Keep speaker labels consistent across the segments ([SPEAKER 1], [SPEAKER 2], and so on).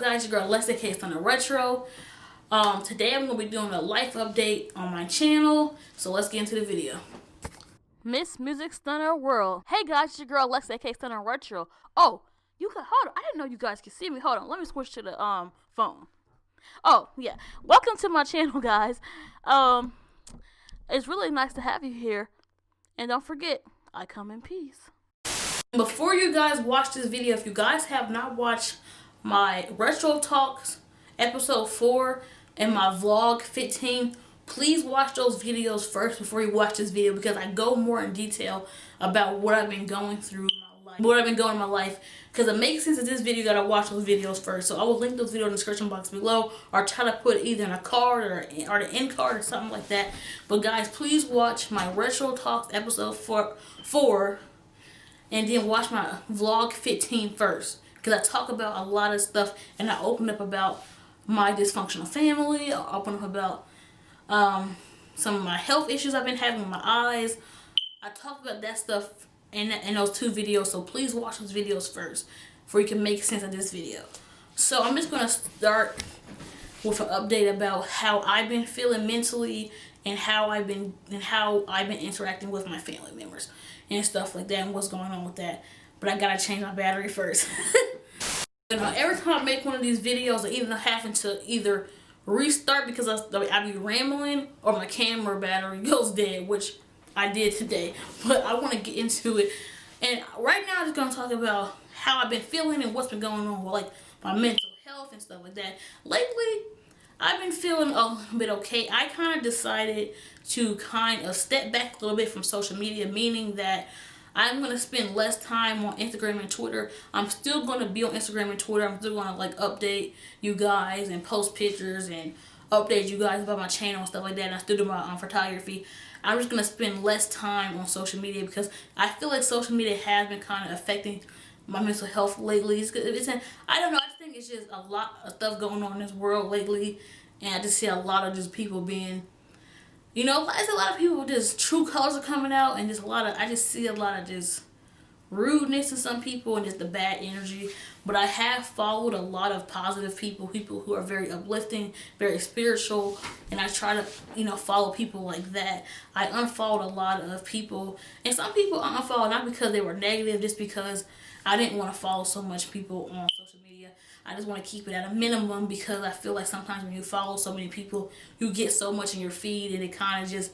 [SPEAKER 1] guys? Your girl Leslie Case on the Retro. Today I'm going to be doing a life update on my channel. So let's get into the video. Miss Music Stunner World. Hey guys, it's your girl Leslie Case on the Retro. Oh, you can hold on. I didn't know you guys could see me. Hold on. Let me switch to the phone. Oh, yeah. Welcome to my channel, guys. It's really nice to have you here. And don't forget, I come in peace. Before you guys watch this video, if you guys have not watched my Retro Talks episode 4 and my vlog 15, please watch those videos first before you watch this video, because I go more in detail about what I've been going through in my life. Because it makes sense that this video, you gotta watch those videos first. So I will link those videos in the description box below, or try to put it either in a card or the end card or something like that. But guys, please watch my Retro Talks episode 4 and then watch my vlog 15 first, because I talk about a lot of stuff, and I open up about my dysfunctional family. I open up about some of my health issues I've been having with my eyes. I talk about that stuff in those 2 videos, so please watch those videos first before you can make sense of this video. So I'm just gonna start with an update about how I've been feeling mentally and how I've been interacting with my family members and stuff like that, and what's going on with that. But I gotta change my battery first. Every time I make one of these videos, I either having to either restart because I be rambling, or my camera battery goes dead, which I did today. But I want to get into it, and right now I'm just gonna talk about how I've been feeling and what's been going on with like my mental health and stuff like that. Lately, I've been feeling a little bit okay. I kind of decided to kind of step back a little bit from social media, meaning that I'm going to spend less time on Instagram and Twitter. I'm still going to be on Instagram and Twitter. I'm still going to like update you guys and post pictures and update you guys about my channel and stuff like that. And I still do my photography. I'm just going to spend less time on social media, because I feel like social media has been kind of affecting my mental health lately. I don't know. I just think it's just a lot of stuff going on in this world lately. And I just see a lot of just people being, you know, there's a lot of people, just true colors are coming out, and I just see a lot of just rudeness in some people and just the bad energy. But I have followed a lot of positive people who are very uplifting, very spiritual, and I try to, you know, follow people like that. I unfollowed a lot of people, and some people I unfollowed not because they were negative, just because I didn't want to follow so much people on social media. I just want to keep it at a minimum, because I feel like sometimes when you follow so many people, you get so much in your feed, and it kind of just,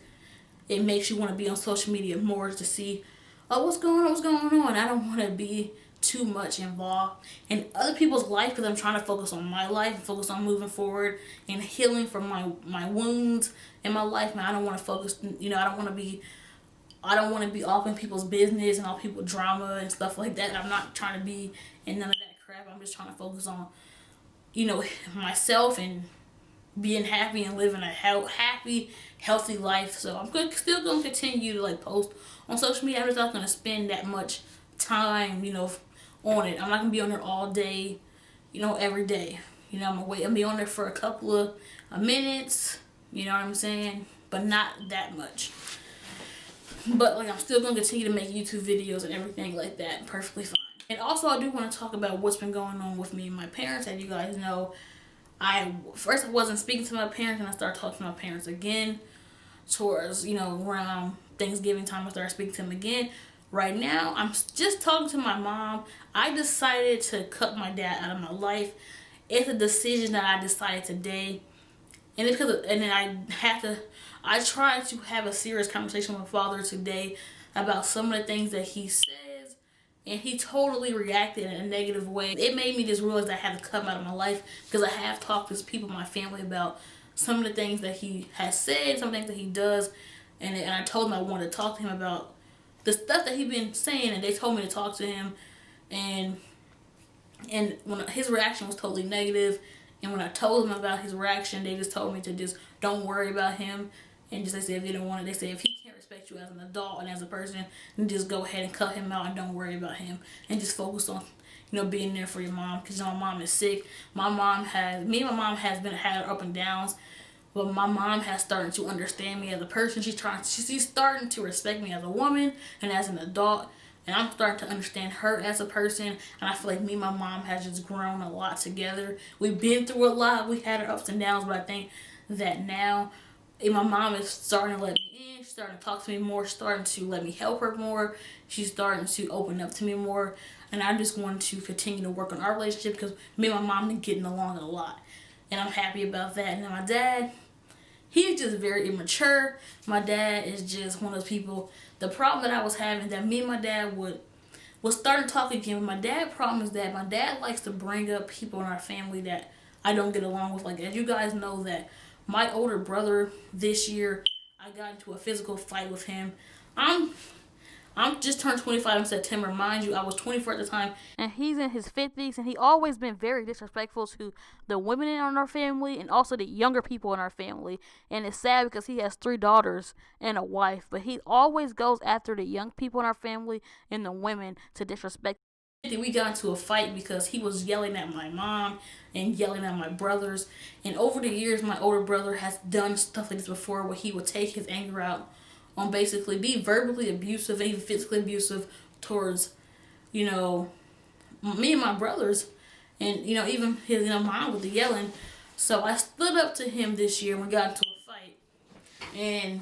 [SPEAKER 1] it makes you want to be on social media more to see, oh, what's going on. I don't want to be too much involved in other people's life, because I'm trying to focus on my life and focus on moving forward and healing from my wounds in my life. Man, I don't want to focus, you know, I don't want to be off in people's business and all people drama and stuff like that. I'm not trying to be in none of that crap. I'm just trying to focus on, you know, myself and being happy and living a happy, healthy life. So I'm still going to continue to like post on social media. I'm just not going to spend that much time, you know, on it. I'm not going to be on there all day, you know, every day. You know, I'm going to be on there for a couple of minutes, you know what I'm saying? But not that much. But like, I'm still going to continue to make YouTube videos and everything like that. Perfectly fine. And also, I do want to talk about what's been going on with me and my parents. As you guys know, first I wasn't speaking to my parents, and I started talking to my parents again towards, you know, around Thanksgiving time. I started speaking to them again. Right now, I'm just talking to my mom. I decided to cut my dad out of my life. It's a decision that I decided today. And it's because, and then I tried to have a serious conversation with my father today about some of the things that he says, and he totally reacted in a negative way. It made me just realize I had to cut him out of my life, because I have talked to people in my family about some of the things that he has said, some things that he does, and I told him I wanted to talk to him about the stuff that he's been saying, and they told me to talk to him, and when his reaction was totally negative. And when I told them about his reaction, they just told me to just don't worry about him. And just, they said, if you don't want it, they said, if he can't respect you as an adult and as a person, then just go ahead and cut him out and don't worry about him. And just focus on, you know, being there for your mom. Because, you know, my mom is sick. My mom has had her up and downs. But my mom has started to understand me as a person. She's starting to respect me as a woman and as an adult. And I'm starting to understand her as a person. And I feel like me and my mom has just grown a lot together. We've been through a lot. We had our ups and downs, but I think that now my mom is starting to let me in. She's starting to talk to me more. Starting to let me help her more. She's starting to open up to me more. And I just want to continue to work on our relationship because me and my mom are getting along a lot. And I'm happy about that. And then my dad, he's just very immature. My dad is just one of those people. The problem that I was having, that me and my dad was starting to talk again. My dad's problem is that my dad likes to bring up people in our family that I don't get along with. Like, as you guys know, that my older brother this year, I got into a physical fight with him. I'm just turned 25 in September. Mind you, I was 24 at the time.
[SPEAKER 2] And he's in his 50s, and he always been very disrespectful to the women in our family and also the younger people in our family. And it's sad because he has 3 daughters and a wife, but he always goes after the young people in our family and the women to disrespect.
[SPEAKER 1] We got into a fight because he was yelling at my mom and yelling at my brothers. And over the years, my older brother has done stuff like this before, where he would take his anger out on basically be verbally abusive and even physically abusive towards, me and my brothers, and even his mom with the yelling. So I stood up to him this year when we got into a fight, and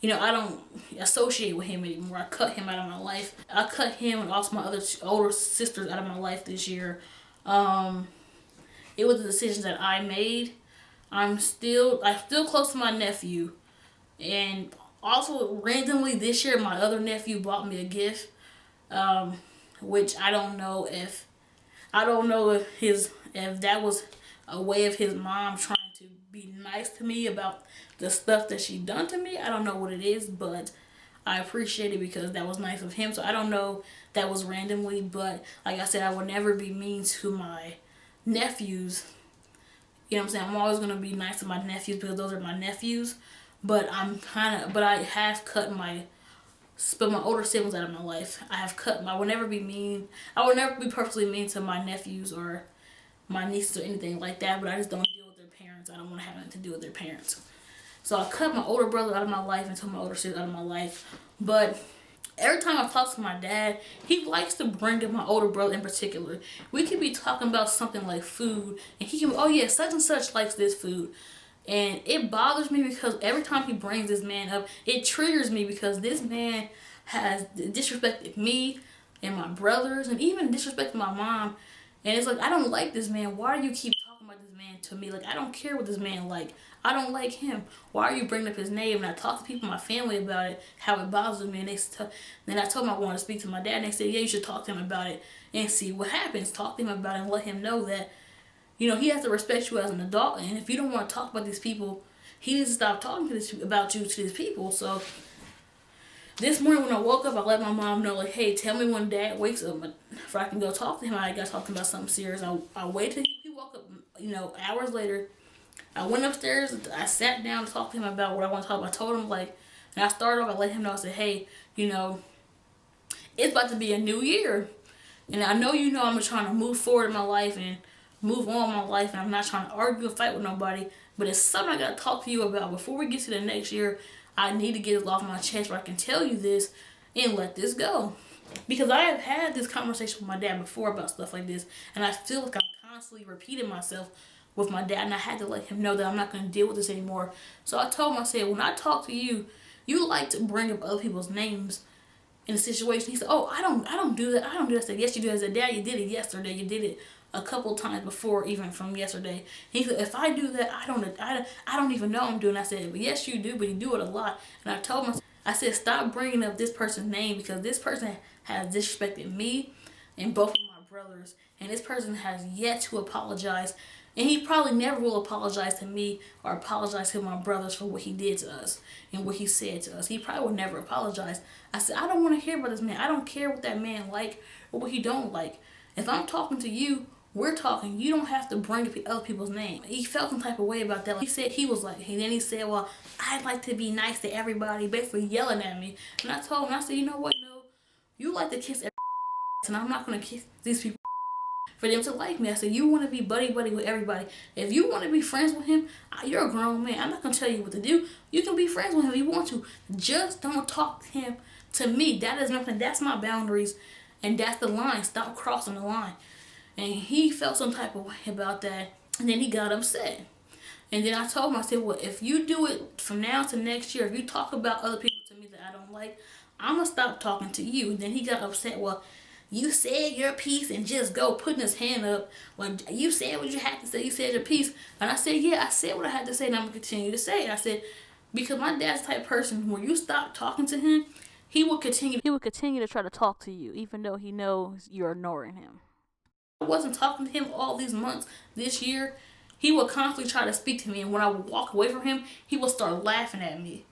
[SPEAKER 1] I don't associate with him anymore. I cut him out of my life. I cut him and also my other older sisters out of my life this year. It was a decision that I made. I'm still close to my nephew, and also randomly this year my other nephew bought me a gift, which I don't know if that was a way of his mom trying to be nice to me about the stuff that she done to me. I don't know what it is, but I appreciate it because that was nice of him. So I don't know, that was randomly, but like I said, I would never be mean to my nephews. You know what I'm saying? I'm always going to be nice to my nephews because those are my nephews. But I have cut my older siblings out of my life. I would never be mean. I would never be perfectly mean to my nephews or my nieces or anything like that, but I just don't deal with their parents. I don't want to have anything to do with their parents. So I cut my older brother out of my life and took my older sister out of my life. But every time I talk to my dad, he likes to bring up my older brother in particular. We could be talking about something like food, and he can, oh yeah, such and such likes this food. And it bothers me because every time he brings this man up, it triggers me because this man has disrespected me and my brothers and even disrespected my mom. And it's like, I don't like this man. Why do you keep talking about this man to me? Like, I don't care what this man like. I don't like him. Why are you bringing up his name? And I talked to people in my family about it, how it bothers me. And then I told them I wanted to speak to my dad. And they said, yeah, you should talk to him about it and see what happens. Talk to him about it and let him know that, he has to respect you as an adult. And if you don't want to talk about these people, he needs to stop talking about you to these people. So this morning when I woke up, I let my mom know, like, hey, tell me when dad wakes up if I can go talk to him. I got to talk to him about something serious. I waited till he woke up, hours later. I went upstairs. I sat down to talk to him about what I want to talk about. I told him, and I started off, I let him know, I said, hey, it's about to be a new year. And I know I'm trying to move forward in my life and move on in my life, and I'm not trying to argue or fight with nobody, but it's something I got to talk to you about. Before we get to the next year, I need to get it off my chest where I can tell you this and let this go. Because I have had this conversation with my dad before about stuff like this, and I feel like I'm constantly repeating myself with my dad, and I had to let him know that I'm not going to deal with this anymore. So I told him, I said, when I talk to you, you like to bring up other people's names in a situation. He said, oh, I don't do that. I don't do that. I said, yes, you do. I said, Dad, you did it yesterday. You did it a couple times before, even from yesterday. He said, if I do that, I don't even know I'm doing it. I said, but yes, you do, but you do it a lot. And I told him, I said, stop bringing up this person's name because this person has disrespected me and both of my brothers. And this person has yet to apologize. And he probably never will apologize to me or apologize to my brothers for what he did to us and what he said to us. He probably will never apologize. I said, I don't want to hear about this man. I don't care what that man like or what he don't like. If I'm talking to you, we're talking. You don't have to bring up other people's name. He felt some type of way about that. He said then he said, well, I'd like to be nice to everybody, basically yelling at me. And I told him, I said, you know what? No, you like to kiss everybody, and I'm not going to kiss these people for them to like me. I said, you want to be buddy-buddy with everybody. If you want to be friends with him, you're a grown man. I'm not going to tell you what to do. You can be friends with him if you want to. Just don't talk to him To me, that is nothing. That's my boundaries, and that's the line. Stop crossing the line. And he felt some type of way about that, and then he got upset. And then I told him, I said, well, if you do it from now to next year, if you talk about other people to me that I don't like, I'm going to stop talking to you. And then he got upset. Well, you said your piece, and just go putting his hand up. Well, you said what you had to say. You said your piece. And I said, yeah, I said what I had to say, and I'm going to continue to say it. I said, because my dad's the type of person, when you stop talking to him, he will continue
[SPEAKER 2] to try to talk to you, even though he knows you're ignoring him.
[SPEAKER 1] I wasn't talking to him all these months, this year. He would constantly try to speak to me, and when I would walk away from him, he would start laughing at me.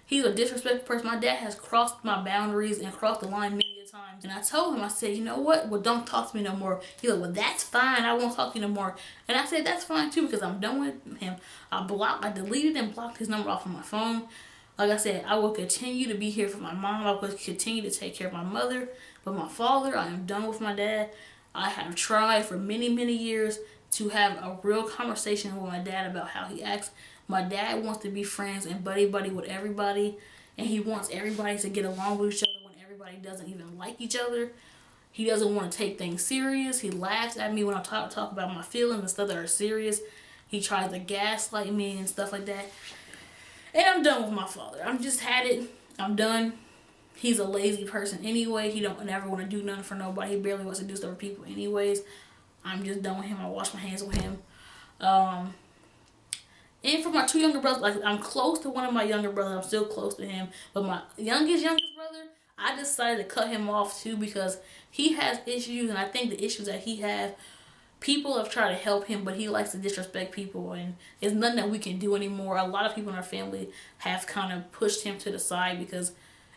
[SPEAKER 1] He's a disrespectful person. My dad has crossed my boundaries and crossed the line many times. And I told him, I said, you know what? Well, don't talk to me no more. He was like, well, that's fine. I won't talk to you no more. And I said, that's fine too, because I'm done with him. I deleted and blocked his number off of my phone. Like I said, I will continue to be here for my mom. I will continue to take care of my mother. But my father, I am done with my dad. I have tried for many, many years to have a real conversation with my dad about how he acts. My dad wants to be friends and buddy-buddy with everybody. And he wants everybody to get along with each other when everybody doesn't even like each other. He doesn't want to take things serious. He laughs at me when I talk about my feelings and stuff that are serious. He tries to gaslight me and stuff like that. And I'm done with my father. I'm just had it. I'm done. He's a lazy person anyway. He don't never want to do nothing for nobody. He barely wants to do stuff for people anyways. I'm just done with him. I wash my hands with him. And for my two younger brothers, like, I'm close to one of my younger brothers. I'm still close to him. But my youngest brother, I decided to cut him off too, because he has issues, and I think the issues that he has, people have tried to help him, but he likes to disrespect people, and it's nothing that we can do anymore. A lot of people in our family have kind of pushed him to the side, because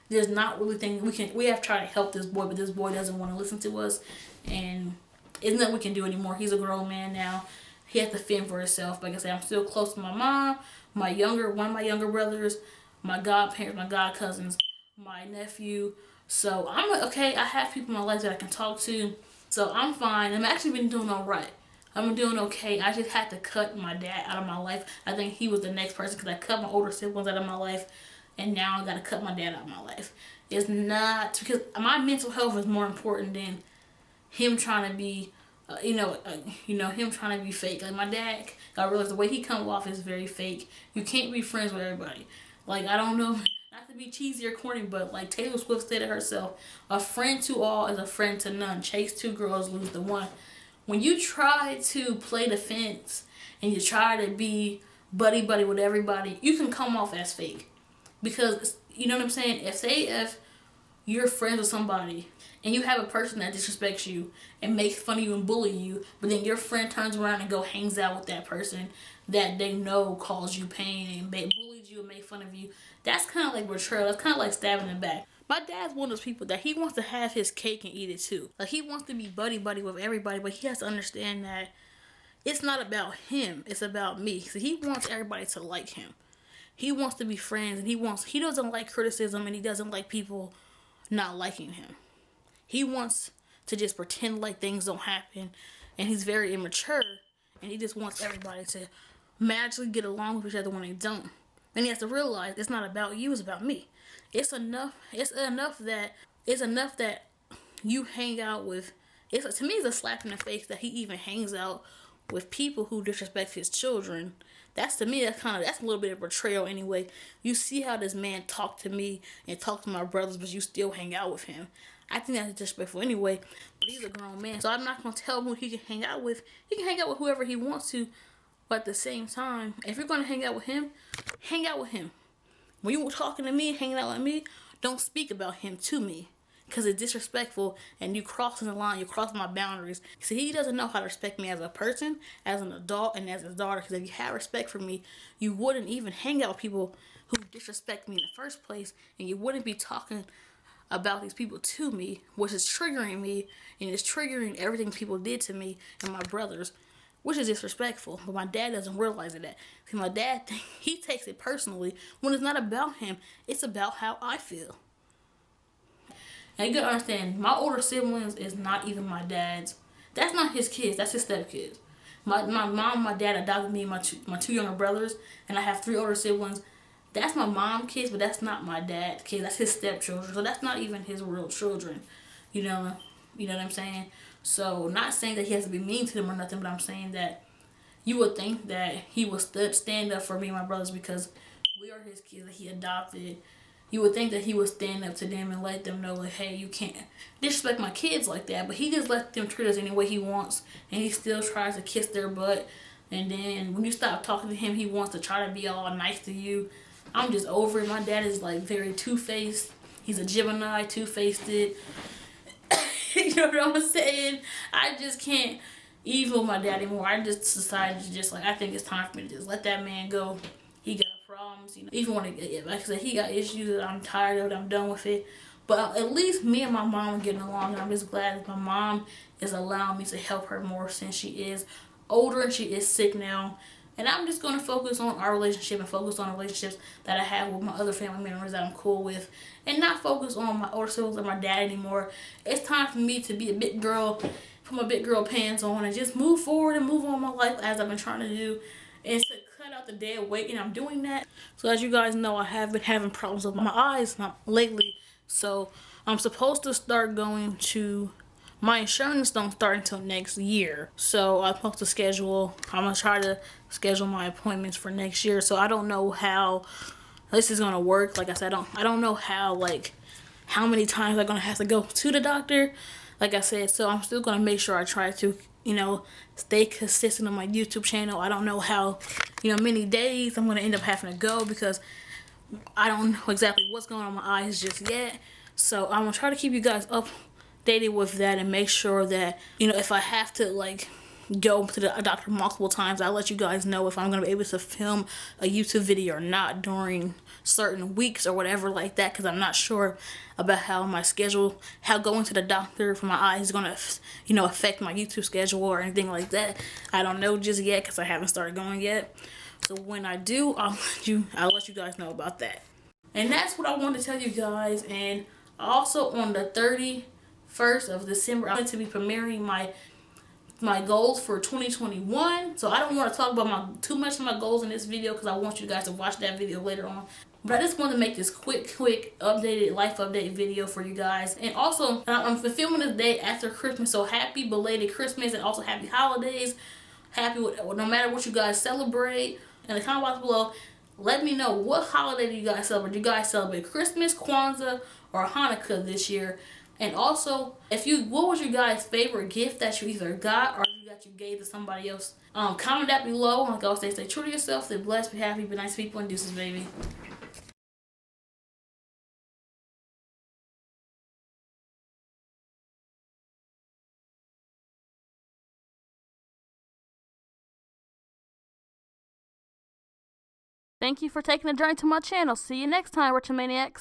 [SPEAKER 1] there's not really things we have tried to help this boy, but this boy doesn't want to listen to us, and it's nothing we can do anymore. He's a grown man now. He has to fend for himself. Like I said, I'm still close to my mom, one of my younger brothers, my godparents, my god cousins, my nephew. So I'm okay. I have people in my life that I can talk to. So I'm fine. I've actually been doing all right. I've been doing okay. I just had to cut my dad out of my life. I think he was the next person, because I cut my older siblings out of my life, and now I got to cut my dad out of my life. It's not, because my mental health is more important than him trying to be, him trying to be fake. Like, my dad, I realized the way he comes off is very fake. You can't be friends with everybody. Like, I don't know, not to be cheesy or corny, but like Taylor Swift said it herself, a friend to all is a friend to none. Chase two girls, lose the one. When you try to play the fence and you try to be buddy-buddy with everybody, you can come off as fake. Because, you know what I'm saying? If you're friends with somebody and you have a person that disrespects you and makes fun of you and bully you, but then your friend turns around and hangs out with that person that they know caused you pain and bullied you and made fun of you, that's kind of like betrayal. That's kind of like stabbing in the back. My dad's one of those people that he wants to have his cake and eat it too. Like, he wants to be buddy-buddy with everybody, but he has to understand that it's not about him. It's about me. So he wants everybody to like him. He wants to be friends, and he doesn't like criticism, and he doesn't like people not liking him. He wants to just pretend like things don't happen, and he's very immature, and he just wants everybody to magically get along with each other when they don't. And he has to realize it's not about you, it's about me. It's enough that you hang out with, to me it's a slap in the face that he even hangs out with people who disrespect his children. To me, that's a little bit of betrayal anyway. You see how this man talked to me and talked to my brothers, but you still hang out with him. I think that's disrespectful anyway, but he's a grown man, so I'm not going to tell him who he can hang out with. He can hang out with whoever he wants to, but at the same time, if you're going to hang out with him, hang out with him. When you were talking to me, hanging out with me, don't speak about him to me, because it's disrespectful, and you crossing the line, you're crossing my boundaries. See, he doesn't know how to respect me as a person, as an adult, and as his daughter, because if you had respect for me, you wouldn't even hang out with people who disrespect me in the first place, and you wouldn't be talking about these people to me, which is triggering me, and it's triggering everything people did to me and my brothers, which is disrespectful. But my dad doesn't realize that. See, my dad, he takes it personally when it's not about him. It's about how I feel. And you gotta understand, my older siblings is not even my dad's. That's not his kids. That's his stepkids. My mom and my dad adopted me and my two younger brothers, and I have 3 older siblings. that's my mom's kids, but that's not my dad's kids. That's his stepchildren. So that's not even his real children. You know, you know what I'm saying? So not saying that he has to be mean to them or nothing, but I'm saying that you would think that he would stand up for me and my brothers because we are his kids that he adopted. You would think that he would stand up to them and let them know, like, hey, you can't disrespect my kids like that. But he just lets them treat us any way he wants, and he still tries to kiss their butt. And then when you stop talking to him, he wants to try to be all nice to you. I'm just over it. My dad is like very two-faced. He's a Gemini, two-faced. You know what I'm saying? I just can't even with my dad anymore. I just decided to just like, I think it's time for me to just let that man go. He got problems, you know. Even when like I said, he got issues that I'm tired of it. I'm done with it. But at least me and my mom are getting along, and I'm just glad that my mom is allowing me to help her more since she is older and she is sick now. And I'm just going to focus on our relationship and focus on relationships that I have with my other family members that I'm cool with. And not focus on my older siblings or my dad anymore. It's time for me to be a big girl, put my big girl pants on, and just move forward and move on my life as I've been trying to do. And to cut out the dead weight, and I'm doing that. So as you guys know, I have been having problems with my eyes lately. So I'm supposed to start going to... My insurance don't start until next year. So I'm going to try to schedule my appointments for next year. So I don't know how this is going to work. Like I said, I don't know how many times I'm going to have to go to the doctor. Like I said, so I'm still going to make sure I try to, stay consistent on my YouTube channel. I don't know how, many days I'm going to end up having to go because I don't know exactly what's going on with my eyes just yet. So I'm going to try to keep you guys updated with that and make sure that, if I have to, go to the doctor multiple times, I'll let you guys know if I'm going to be able to film a YouTube video or not during certain weeks or whatever like that, because I'm not sure about how going to the doctor for my eyes is going to, affect my YouTube schedule or anything like that. I don't know just yet because I haven't started going yet. So when I do, I'll let you guys know about that. And that's what I wanted to tell you guys. And also on the 31st of December, I'm going to be premiering my goals for 2021. So I don't want to talk about too much of my goals in this video because I want you guys to watch that video later on. But I just want to make this quick updated life update video for you guys. And also, I'm filming this day after Christmas, so happy belated Christmas and also happy holidays. Happy with no matter what you guys celebrate. In the comment box below, let me know what holiday do you guys celebrate. Do you guys celebrate Christmas, Kwanzaa, or Hanukkah this year? And also, what was your guys' favorite gift that you either got or that you gave to somebody else? Comment that below. Like I always say, stay true to yourself, stay blessed, be happy, be nice people, and deuces, baby.
[SPEAKER 2] Thank you for taking the journey to my channel. See you next time, RETROMANIACS.